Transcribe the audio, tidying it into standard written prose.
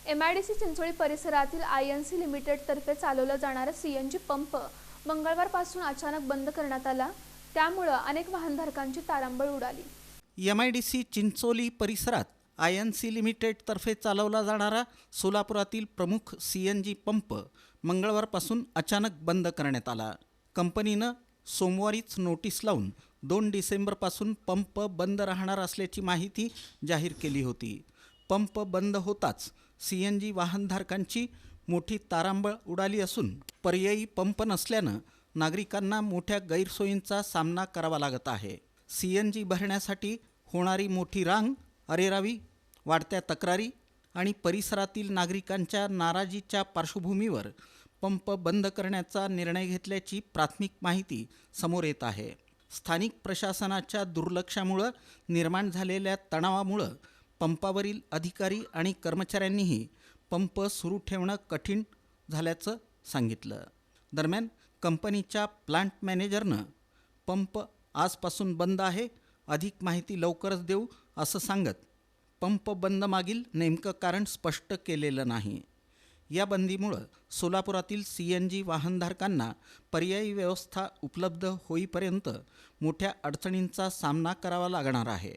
MIDC Chincholi परिसरातील INC लिमिटेडतर्फे चालवला जाणारा CNG पंप मंगळवारपासून अचानक बंद करण्यात आला। त्यामुळे अनेक वाहनधारकांची तारांबळ उडाली। MIDC चिंचोली परिसरात INC लिमिटेडतर्फे चालवला जाणारा सोलापुरातील प्रमुख CNG पंप मंगळवारपासून अचानक बंद करण्यात आला। कंपनीनं सोमवारीच नोटीस लावून 2 डिसेंबरपासून पंप बंद राहणार असल्याची माहिती जाहीर केली होती। पंप बंद होताच CNG वाहनधारकांची मोठी तारांबळ उडाली असून पर्यायी पंप नसल्यानं नागरिकांना मोठ्या गैरसोयींचा सामना करावा लागत आहे। CNG भरण्यासाठी होणारी मोठी रांग, अरेरावी, वाढत्या तक्रारी आणि परिसरातील नागरिकांच्या नाराजीच्या पार्श्वभूमीवर पंप बंद करण्याचा निर्णय घेतल्याची प्राथमिक माहिती समोर येत आहे। स्थानिक प्रशासनाच्या दुर्लक्षामुळे निर्माण झालेल्या तणावामुळे पंपावरील अधिकारी आणि कर्मचाऱ्यांनीही पंप सुरू ठेवणं कठीण झाल्याचं सांगितलं। दरम्यान कंपनीच्या प्लांट मॅनेजरनं पंप आजपासून बंद आहे, अधिक माहिती लवकरच देऊ असं सांगत पंप बंद मागील नेमकं कारण स्पष्ट केलेलं नाही। या बंदीमुळं सोलापुरातील CNG वाहनधारकांना पर्यायी व्यवस्था उपलब्ध होईपर्यंत मोठ्या अडचणींचा सामना करावा लागणार आहे।